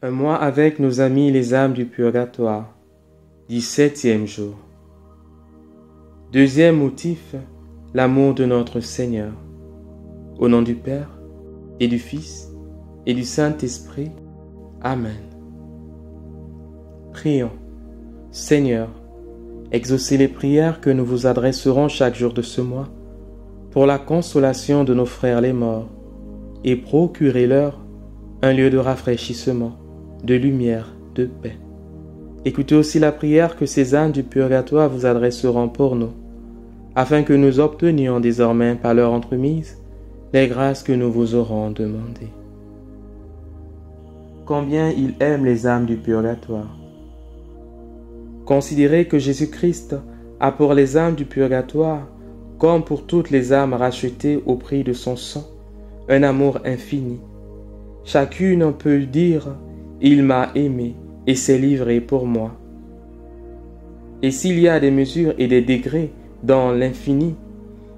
Un mois avec nos amis les âmes du purgatoire. 17e jour. Deuxième motif, l'amour de notre Seigneur. Au nom du Père, et du Fils, et du Saint-Esprit. Amen. Prions. Seigneur, exaucez les prières que nous vous adresserons chaque jour de ce mois, pour la consolation de nos frères les morts, et procurez-leur un lieu de rafraîchissement, de lumière, de paix. Écoutez aussi la prière que ces âmes du purgatoire vous adresseront pour nous, afin que nous obtenions désormais par leur entremise les grâces que nous vous aurons demandées. Combien il aime les âmes du purgatoire. Considérez que Jésus-Christ a pour les âmes du purgatoire, comme pour toutes les âmes rachetées au prix de son sang, un amour infini. Chacune peut dire « Il m'a aimé et s'est livré pour moi ». Et s'il y a des mesures et des degrés dans l'infini,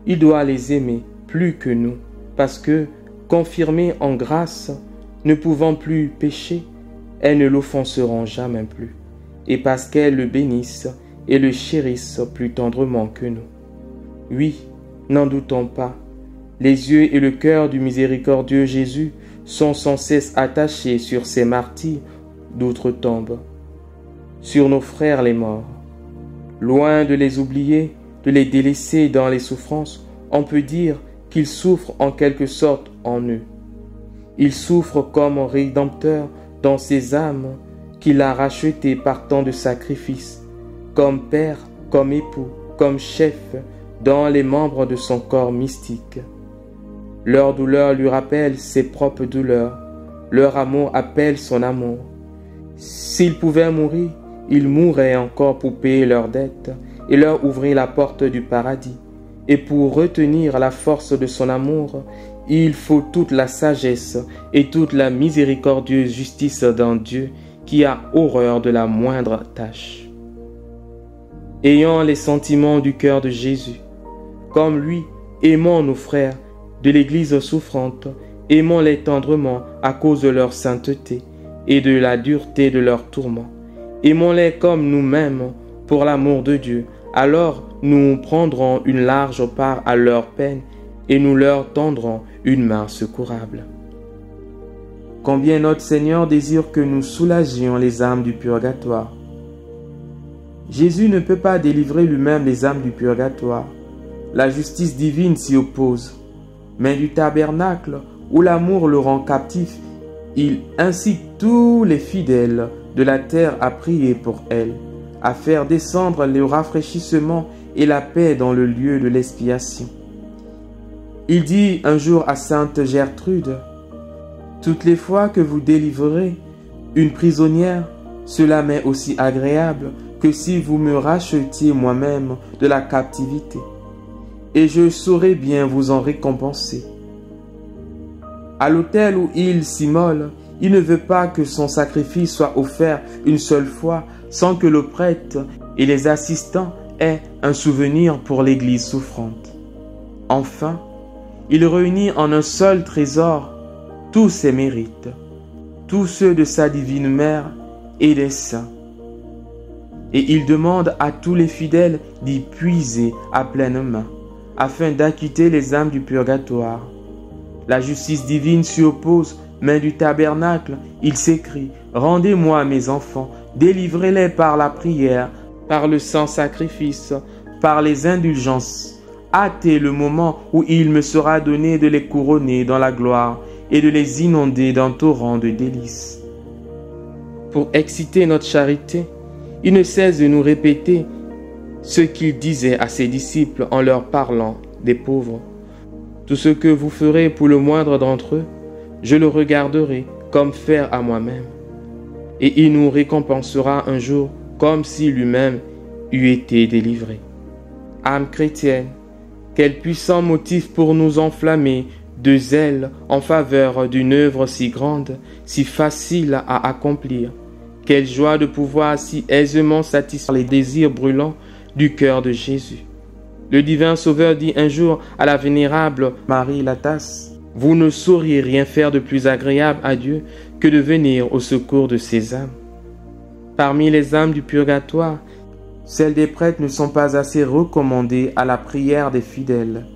il doit les aimer plus que nous, parce que, confirmées en grâce, ne pouvant plus pécher, elles ne l'offenseront jamais plus, et parce qu'elles le bénissent et le chérissent plus tendrement que nous. Oui, n'en doutons pas, les yeux et le cœur du miséricordieux Jésus sont sans cesse attachés sur ces martyrs d'outre-tombe, sur nos frères les morts. Loin de les oublier, de les délaisser dans les souffrances, on peut dire qu'ils souffrent en quelque sorte en eux. Ils souffrent comme Rédempteur dans ces âmes qu'il a rachetées par tant de sacrifices, comme Père, comme époux, comme chef dans les membres de son corps mystique. Leur douleur lui rappelle ses propres douleurs, leur amour appelle son amour. S'ils pouvaient mourir, ils mourraient encore pour payer leurs dettes et leur ouvrir la porte du paradis. Et pour retenir la force de son amour, il faut toute la sagesse et toute la miséricordieuse justice d'un Dieu qui a horreur de la moindre tâche. Ayant les sentiments du cœur de Jésus, comme lui, aimons nos frères de l'Église souffrante, aimons-les tendrement à cause de leur sainteté et de la dureté de leurs tourments. Aimons-les comme nous-mêmes pour l'amour de Dieu, alors nous prendrons une large part à leur peine et nous leur tendrons une main secourable. Combien notre Seigneur désire que nous soulagions les âmes du purgatoire. Jésus ne peut pas délivrer lui-même les âmes du purgatoire. La justice divine s'y oppose. Mais du tabernacle, où l'amour le rend captif, il incite tous les fidèles de la terre à prier pour elle, à faire descendre le rafraîchissement et la paix dans le lieu de l'expiation. Il dit un jour à sainte Gertrude, « Toutes les fois que vous délivrez une prisonnière, cela m'est aussi agréable que si vous me rachetiez moi-même de la captivité. Et je saurai bien vous en récompenser. » À l'autel où il s'immole, il ne veut pas que son sacrifice soit offert une seule fois sans que le prêtre et les assistants aient un souvenir pour l'Église souffrante. Enfin, il réunit en un seul trésor tous ses mérites, tous ceux de sa divine mère et des saints. Et il demande à tous les fidèles d'y puiser à pleine main, afin d'acquitter les âmes du purgatoire. La justice divine s'y oppose, mais du tabernacle, il s'écrie « Rendez-moi mes enfants, délivrez-les par la prière, par le saint-sacrifice, par les indulgences. Hâtez le moment où il me sera donné de les couronner dans la gloire et de les inonder d'un torrent de délices. » Pour exciter notre charité, il ne cesse de nous répéter ce qu'il disait à ses disciples en leur parlant des pauvres. « Tout ce que vous ferez pour le moindre d'entre eux, je le regarderai comme faire à moi-même. Et il nous récompensera un jour comme si lui-même eût été délivré. » Âme chrétienne, quel puissant motif pour nous enflammer de zèle en faveur d'une œuvre si grande, si facile à accomplir. Quelle joie de pouvoir si aisément satisfaire les désirs brûlants du cœur de Jésus. Le divin Sauveur dit un jour à la vénérable Marie Latas, « Vous ne sauriez rien faire de plus agréable à Dieu que de venir au secours de ces âmes. Parmi les âmes du purgatoire, celles des prêtres ne sont pas assez recommandées à la prière des fidèles.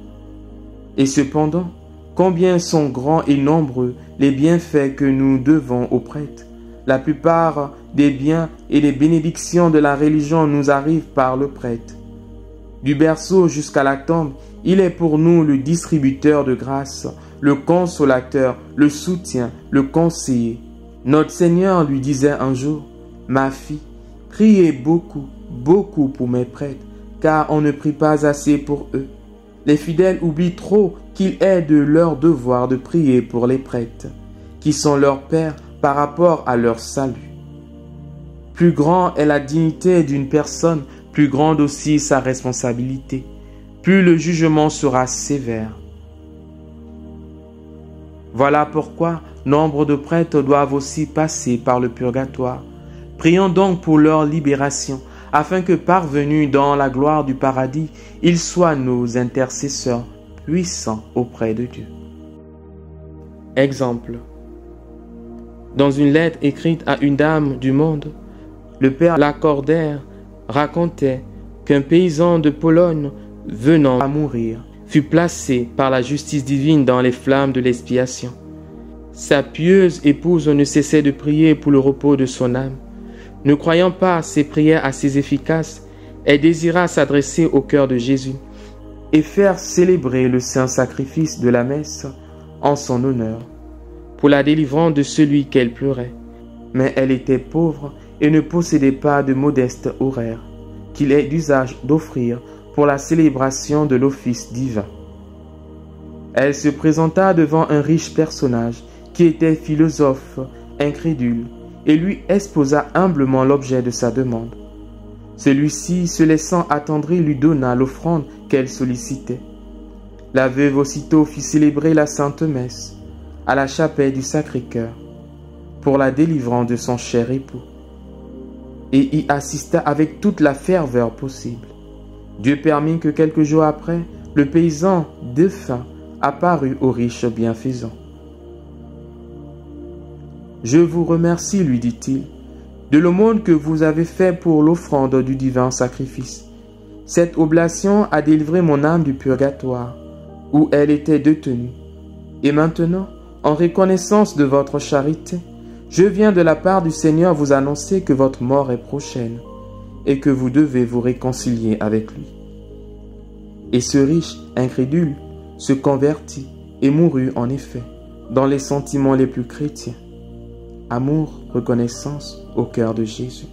Et cependant, combien sont grands et nombreux les bienfaits que nous devons aux prêtres. La plupart des biens et des bénédictions de la religion nous arrivent par le prêtre. Du berceau jusqu'à la tombe, il est pour nous le distributeur de grâce, le consolateur, le soutien, le conseiller. Notre Seigneur lui disait un jour, « Ma fille, priez beaucoup, beaucoup pour mes prêtres, car on ne prie pas assez pour eux. » Les fidèles oublient trop qu'il est de leur devoir de prier pour les prêtres, qui sont leurs pères par rapport à leur salut. Plus grand est la dignité d'une personne, plus grande aussi sa responsabilité. Plus le jugement sera sévère. Voilà pourquoi nombre de prêtres doivent aussi passer par le purgatoire. Prions donc pour leur libération, afin que parvenus dans la gloire du paradis, ils soient nos intercesseurs puissants auprès de Dieu. Exemple. Dans une lettre écrite à une dame du monde, le père Lacordaire racontait qu'un paysan de Pologne venant à mourir fut placé par la justice divine dans les flammes de l'expiation. Sa pieuse épouse ne cessait de prier pour le repos de son âme. Ne croyant pas ses prières assez efficaces, elle désira s'adresser au cœur de Jésus et faire célébrer le saint sacrifice de la messe en son honneur, pour la délivrance de celui qu'elle pleurait. Mais elle était pauvre et ne possédait pas de modeste horaire, qu'il est d'usage d'offrir pour la célébration de l'office divin. Elle se présenta devant un riche personnage qui était philosophe, incrédule, et lui exposa humblement l'objet de sa demande. Celui-ci, se laissant attendrir, lui donna l'offrande qu'elle sollicitait. La veuve aussitôt fit célébrer la sainte messe à la chapelle du Sacré-Cœur pour la délivrance de son cher époux, et y assista avec toute la ferveur possible. Dieu permit que quelques jours après, le paysan défunt apparut au riche bienfaisant. « Je vous remercie, lui dit-il, de l'aumône que vous avez fait pour l'offrande du divin sacrifice. Cette oblation a délivré mon âme du purgatoire, où elle était détenue. Et maintenant, en reconnaissance de votre charité, je viens de la part du Seigneur vous annoncer que votre mort est prochaine et que vous devez vous réconcilier avec lui. » Et ce riche incrédule se convertit et mourut en effet dans les sentiments les plus chrétiens. Amour, reconnaissance au cœur de Jésus.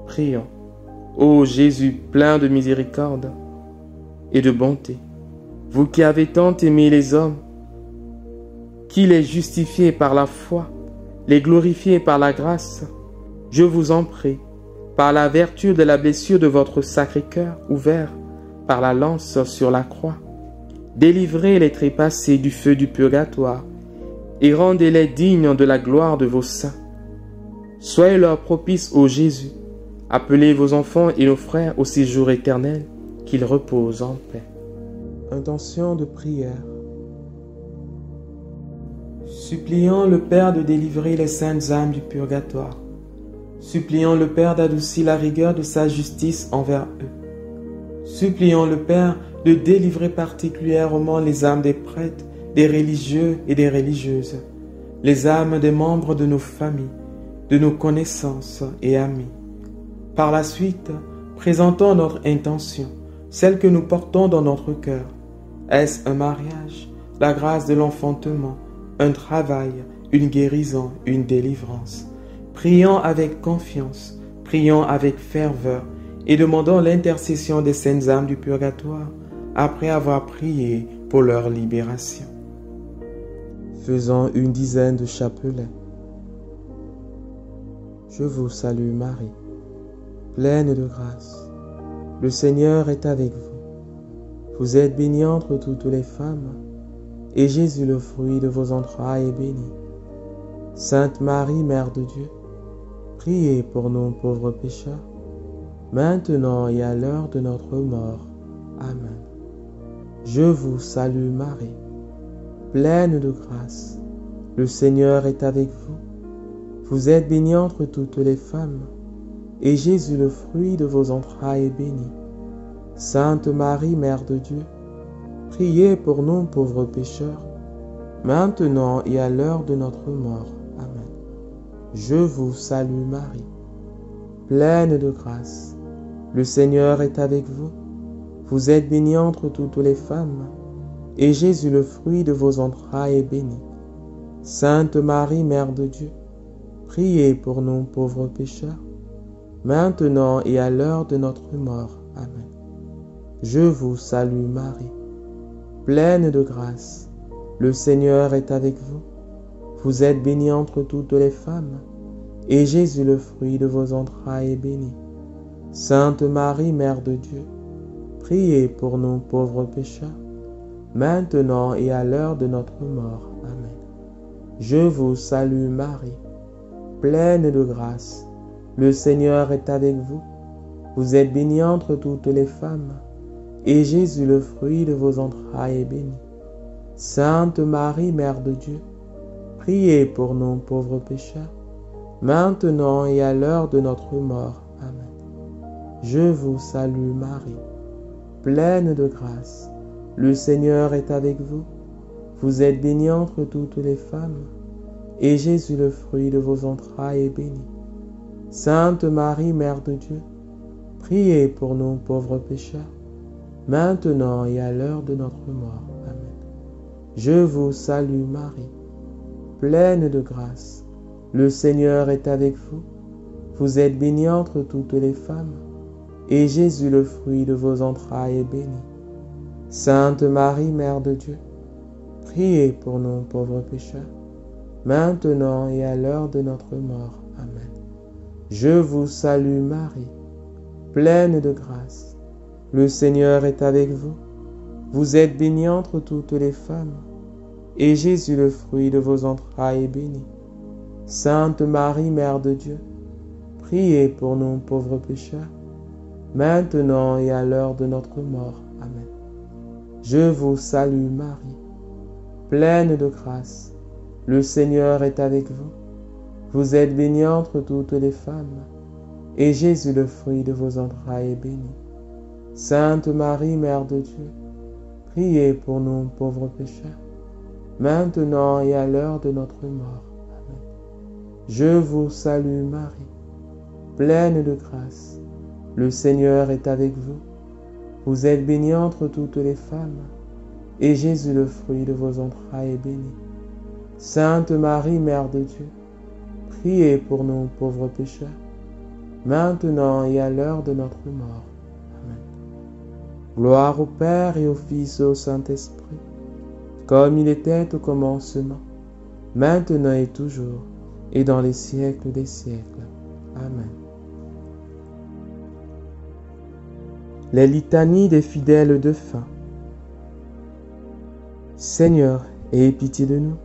Prions. Ô Jésus, plein de miséricorde et de bonté, vous qui avez tant aimé les hommes, qui les justifiez par la foi, les glorifiez par la grâce, je vous en prie, par la vertu de la blessure de votre Sacré-Cœur ouvert par la lance sur la croix, délivrez les trépassés du feu du purgatoire et rendez-les dignes de la gloire de vos saints. Soyez leur propice, ô Jésus. Appelez vos enfants et nos frères au séjour éternel, qu'ils reposent en paix. Intention de prière. Supplions le Père de délivrer les saintes âmes du purgatoire. Supplions le Père d'adoucir la rigueur de sa justice envers eux. Supplions le Père de délivrer particulièrement les âmes des prêtres, des religieux et des religieuses, les âmes des membres de nos familles, de nos connaissances et amis. Par la suite, présentons notre intention, celle que nous portons dans notre cœur. Est-ce un mariage, la grâce de l'enfantement, un travail, une guérison, une délivrance? Prions avec confiance, prions avec ferveur et demandons l'intercession des saintes âmes du purgatoire après avoir prié pour leur libération. Faisons une dizaine de chapelets. Je vous salue Marie, pleine de grâce. Le Seigneur est avec vous. Vous êtes bénie entre toutes les femmes, et Jésus, le fruit de vos entrailles, est béni. Sainte Marie, Mère de Dieu, priez pour nous pauvres pécheurs, maintenant et à l'heure de notre mort. Amen. Je vous salue Marie, pleine de grâce. Le Seigneur est avec vous. Vous êtes bénie entre toutes les femmes, et Jésus, le fruit de vos entrailles, est béni. Sainte Marie, Mère de Dieu, priez pour nous pauvres pécheurs, maintenant et à l'heure de notre mort. Amen. Je vous salue Marie, pleine de grâce. Le Seigneur est avec vous. Vous êtes bénie entre toutes les femmes, et Jésus, le fruit de vos entrailles, est béni. Sainte Marie, Mère de Dieu, priez pour nous pauvres pécheurs, maintenant et à l'heure de notre mort. Amen. Je vous salue Marie, pleine de grâce. Le Seigneur est avec vous. Vous êtes bénie entre toutes les femmes, et Jésus, le fruit de vos entrailles, est béni. Sainte Marie, Mère de Dieu, priez pour nous pauvres pécheurs, maintenant et à l'heure de notre mort. Amen. Je vous salue Marie, pleine de grâce. Le Seigneur est avec vous. Vous êtes bénie entre toutes les femmes, et Jésus, le fruit de vos entrailles, est béni. Sainte Marie, Mère de Dieu, priez pour nous pauvres pécheurs, maintenant et à l'heure de notre mort. Amen. Je vous salue Marie, pleine de grâce. Le Seigneur est avec vous. Vous êtes bénie entre toutes les femmes, et Jésus, le fruit de vos entrailles, est béni. Sainte Marie, Mère de Dieu, priez pour nous pauvres pécheurs, maintenant et à l'heure de notre mort. Amen. Je vous salue Marie, pleine de grâce. Le Seigneur est avec vous. Vous êtes bénie entre toutes les femmes, et Jésus, le fruit de vos entrailles, est béni. Sainte Marie, Mère de Dieu, priez pour nous pauvres pécheurs, maintenant et à l'heure de notre mort. Amen. Je vous salue Marie, pleine de grâce. Le Seigneur est avec vous. Vous êtes bénie entre toutes les femmes, et Jésus, le fruit de vos entrailles, est béni. Sainte Marie, Mère de Dieu, priez pour nous pauvres pécheurs, maintenant et à l'heure de notre mort. Amen. Je vous salue Marie, pleine de grâce. Le Seigneur est avec vous. Vous êtes bénie entre toutes les femmes, et Jésus, le fruit de vos entrailles, est béni. Sainte Marie, Mère de Dieu, priez pour nous pauvres pécheurs, maintenant et à l'heure de notre mort. Amen. Je vous salue Marie, pleine de grâce. Le Seigneur est avec vous. Vous êtes bénie entre toutes les femmes, et Jésus, le fruit de vos entrailles, est béni. Sainte Marie, Mère de Dieu, priez pour nous pauvres pécheurs, maintenant et à l'heure de notre mort. Amen. Gloire au Père et au Fils et au Saint-Esprit, comme il était au commencement, maintenant et toujours, et dans les siècles des siècles. Amen. Les litanies des fidèles de fin. Seigneur, aie pitié de nous.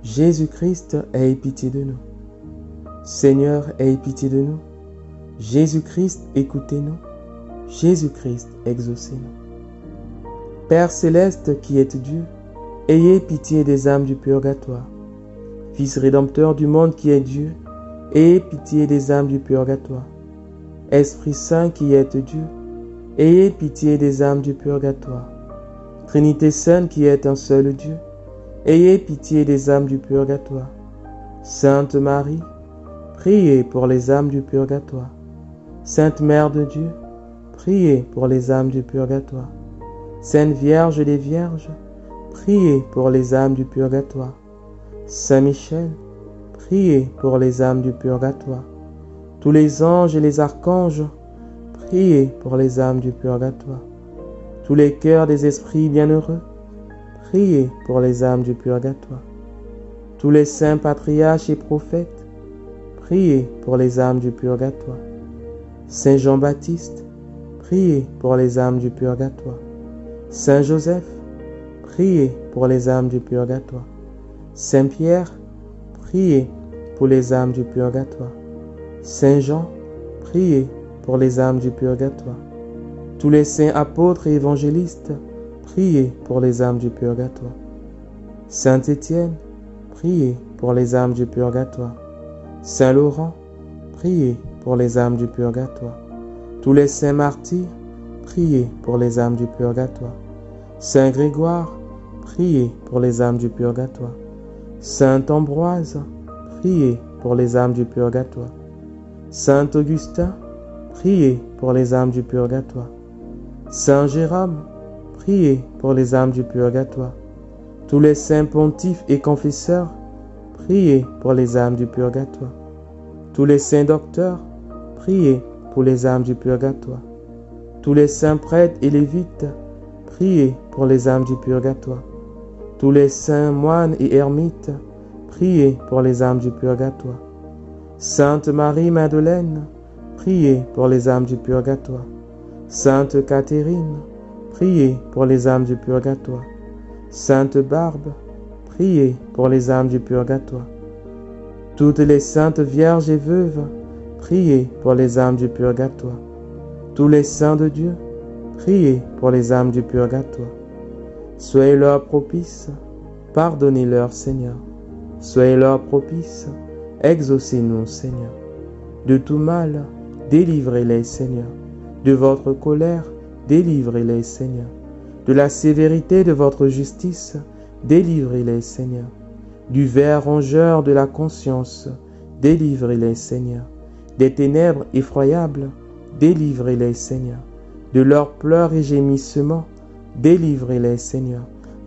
Jésus-Christ, aie pitié de nous. Seigneur, aie pitié de nous. Jésus-Christ, écoutez-nous. Jésus-Christ, exaucez-nous. Père céleste qui êtes Dieu, ayez pitié des âmes du purgatoire. Fils rédempteur du monde qui est Dieu, ayez pitié des âmes du purgatoire. Esprit Saint qui êtes Dieu, ayez pitié des âmes du purgatoire. Trinité Sainte qui est un seul Dieu, ayez pitié des âmes du purgatoire. Sainte Marie, priez pour les âmes du purgatoire. Sainte Mère de Dieu, priez pour les âmes du purgatoire. Sainte Vierge des Vierges, priez pour les âmes du purgatoire. Saint Michel, priez pour les âmes du purgatoire. Tous les anges et les archanges, priez pour les âmes du purgatoire. Tous les cœurs des esprits bienheureux, priez pour les âmes du purgatoire. Tous les saints patriarches et prophètes, priez pour les âmes du purgatoire. Saint Jean-Baptiste, priez pour les âmes du purgatoire. Saint Joseph, priez pour les âmes du purgatoire. Saint Pierre, priez pour les âmes du purgatoire. Saint Jean, priez pour les âmes du purgatoire. Tous les saints apôtres et évangélistes, priez pour les âmes du purgatoire. Saint Étienne, priez pour les âmes du purgatoire. Saint Laurent, priez pour les âmes du purgatoire. Tous les saints martyrs, priez pour les âmes du purgatoire. Saint Grégoire, priez pour les âmes du purgatoire. Saint Ambroise, priez pour les âmes du purgatoire. Saint Augustin, priez pour les âmes du purgatoire. Saint Jérôme, priez pour les âmes du purgatoire. Tous les saints pontifes et confesseurs, priez pour les âmes du purgatoire. Tous les saints docteurs, priez pour les âmes du purgatoire. Tous les saints prêtres et lévites, priez pour les âmes du purgatoire. Tous les saints moines et ermites, priez pour les âmes du purgatoire. Sainte Marie-Madeleine, priez pour les âmes du purgatoire. Sainte Catherine, priez pour les âmes du purgatoire. Sainte Barbe, priez pour les âmes du purgatoire. Toutes les saintes vierges et veuves, priez pour les âmes du purgatoire. Tous les saints de Dieu, priez pour les âmes du purgatoire. Soyez-leur propices, pardonnez-leur, Seigneur. Soyez-leur propices, exaucez-nous, Seigneur. De tout mal, délivrez-les, Seigneur. De votre colère, délivrez-les, Seigneur. De la sévérité de votre justice, délivrez-les, Seigneur. Du ver rongeur de la conscience, délivrez-les, Seigneur. Des ténèbres effroyables, délivrez-les, Seigneur. De leurs pleurs et gémissements, délivrez-les, Seigneur.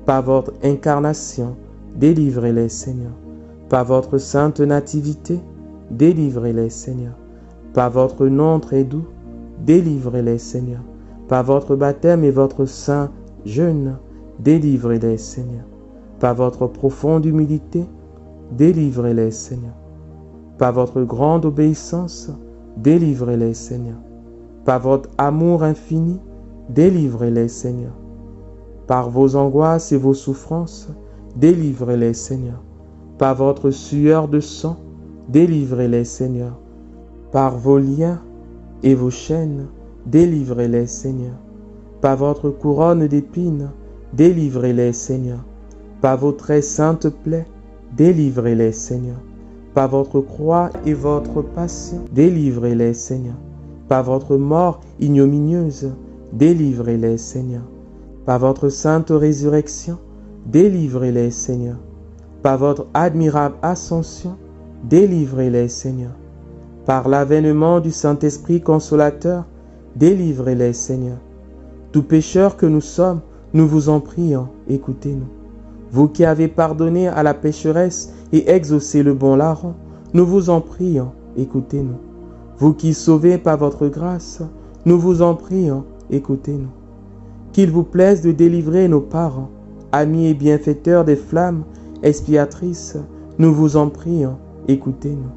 Par votre incarnation, délivrez-les, Seigneur. Par votre sainte nativité, délivrez-les, Seigneur. Par votre nom très doux, délivrez-les, Seigneur. Par votre baptême et votre saint jeûne, délivrez-les, Seigneur. Par votre profonde humilité, délivrez-les, Seigneur. Par votre grande obéissance, délivrez-les, Seigneur. Par votre amour infini, délivrez-les, Seigneur. Par vos angoisses et vos souffrances, délivrez-les, Seigneur. Par votre sueur de sang, délivrez-les, Seigneur. Par vos liens et vos chaînes, délivrez-les, Seigneur. Par votre couronne d'épines, délivrez-les, Seigneur. Par vos très saintes plaies, délivrez-les, Seigneur. Par votre croix et votre passion, délivrez-les, Seigneur. Par votre mort ignominieuse, délivrez-les, Seigneur. Par votre sainte résurrection, délivrez-les, Seigneur. Par votre admirable ascension, délivrez-les, Seigneur. Par l'avènement du Saint-Esprit consolateur, délivrez-les, Seigneur. Tout pécheur que nous sommes, nous vous en prions, écoutez-nous. Vous qui avez pardonné à la pécheresse et exaucé le bon larron, nous vous en prions, écoutez-nous. Vous qui sauvez par votre grâce, nous vous en prions, écoutez-nous. Qu'il vous plaise de délivrer nos parents, amis et bienfaiteurs des flammes expiatrices, nous vous en prions, écoutez-nous.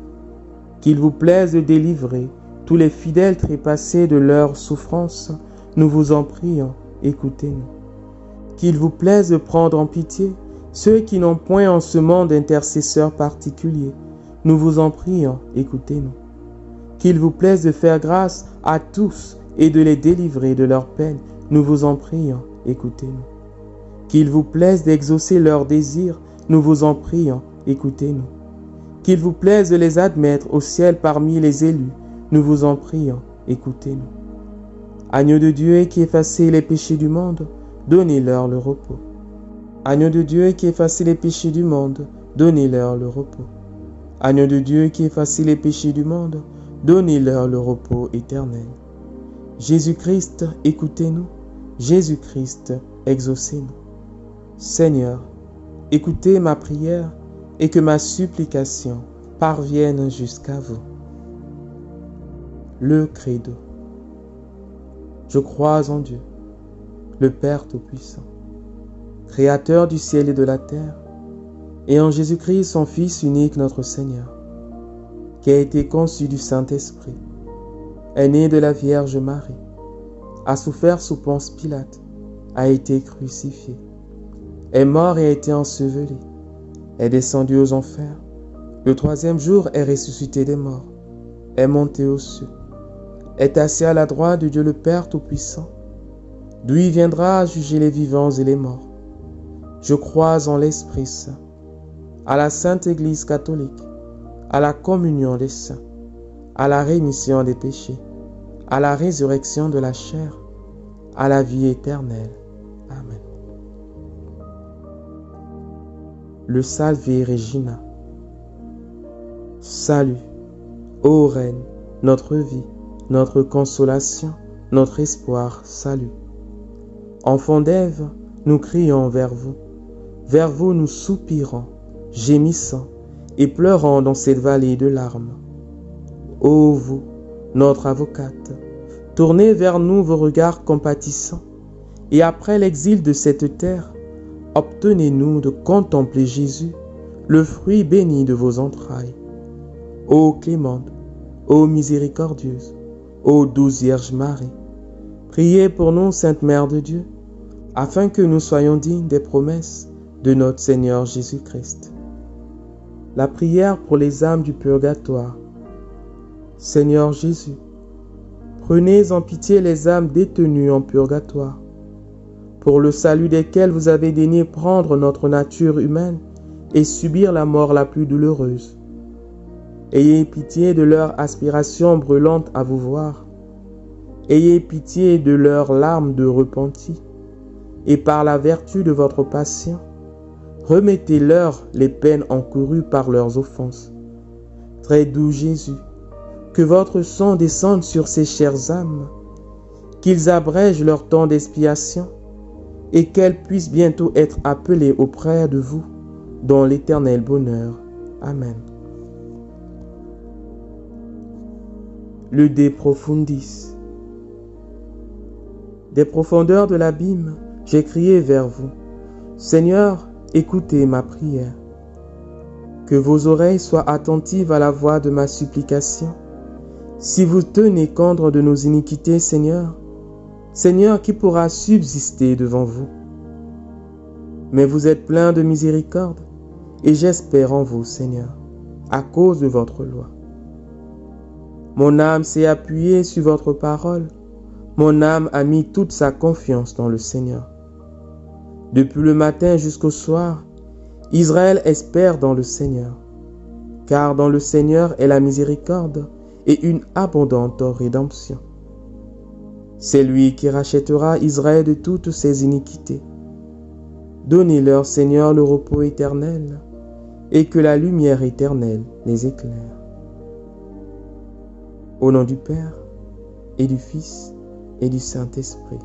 Qu'il vous plaise de délivrer tous les fidèles trépassés de leurs souffrances, nous vous en prions, écoutez-nous. Qu'il vous plaise de prendre en pitié ceux qui n'ont point en ce monde d'intercesseurs particuliers, nous vous en prions, écoutez-nous. Qu'il vous plaise de faire grâce à tous et de les délivrer de leurs peines, nous vous en prions, écoutez-nous. Qu'il vous plaise d'exaucer leurs désirs, nous vous en prions, écoutez-nous. Qu'il vous plaise de les admettre au ciel parmi les élus, nous vous en prions, écoutez-nous. Agneau de Dieu qui effacez les péchés du monde, donnez-leur le repos. Agneau de Dieu qui effacez les péchés du monde, donnez-leur le repos. Agneau de Dieu qui effacez les péchés du monde, donnez-leur le repos éternel. Jésus-Christ, écoutez-nous. Jésus-Christ, exaucez-nous. Seigneur, écoutez ma prière et que ma supplication parvienne jusqu'à vous. Le credo. Je crois en Dieu, le Père Tout-Puissant, Créateur du ciel et de la terre, et en Jésus-Christ, son Fils unique, notre Seigneur, qui a été conçu du Saint-Esprit, est né de la Vierge Marie, a souffert sous Ponce Pilate, a été crucifié, est mort et a été enseveli, est descendu aux enfers, le troisième jour est ressuscité des morts, est monté aux cieux, est assis à la droite de Dieu le Père Tout-Puissant, d'où il viendra juger les vivants et les morts. Je crois en l'Esprit Saint, à la Sainte Église catholique, à la communion des saints, à la rémission des péchés, à la résurrection de la chair, à la vie éternelle. Amen. Le Salve Regina. Salut, ô Reine, notre vie, notre consolation, notre espoir, salut. Enfants d'Ève, nous crions vers vous nous soupirons, gémissant et pleurant dans cette vallée de larmes. Ô vous, notre avocate, tournez vers nous vos regards compatissants, et après l'exil de cette terre, obtenez-nous de contempler Jésus, le fruit béni de vos entrailles. Ô clémente, ô miséricordieuse, ô douce Vierge Marie, priez pour nous, Sainte Mère de Dieu, afin que nous soyons dignes des promesses de notre Seigneur Jésus-Christ. La prière pour les âmes du purgatoire. Seigneur Jésus, prenez en pitié les âmes détenues en purgatoire, pour le salut desquelles vous avez daigné prendre notre nature humaine et subir la mort la plus douloureuse. Ayez pitié de leur aspiration brûlante à vous voir. Ayez pitié de leurs larmes de repenti, et par la vertu de votre passion, remettez-leur les peines encourues par leurs offenses. Très doux Jésus, que votre sang descende sur ces chères âmes, qu'ils abrègent leur temps d'expiation, et qu'elles puissent bientôt être appelées auprès de vous dans l'éternel bonheur. Amen. Le De Profundis. Des profondeurs de l'abîme, j'ai crié vers vous. Seigneur, écoutez ma prière. Que vos oreilles soient attentives à la voix de ma supplication. Si vous tenez compte de nos iniquités, Seigneur, qui pourra subsister devant vous? Mais vous êtes plein de miséricorde, et j'espère en vous, Seigneur, à cause de votre loi. Mon âme s'est appuyée sur votre parole. Mon âme a mis toute sa confiance dans le Seigneur. Depuis le matin jusqu'au soir, Israël espère dans le Seigneur, car dans le Seigneur est la miséricorde et une abondante rédemption. C'est lui qui rachètera Israël de toutes ses iniquités. Donnez-leur, Seigneur, le repos éternel, et que la lumière éternelle les éclaire. Au nom du Père, et du Fils, et du Saint-Esprit.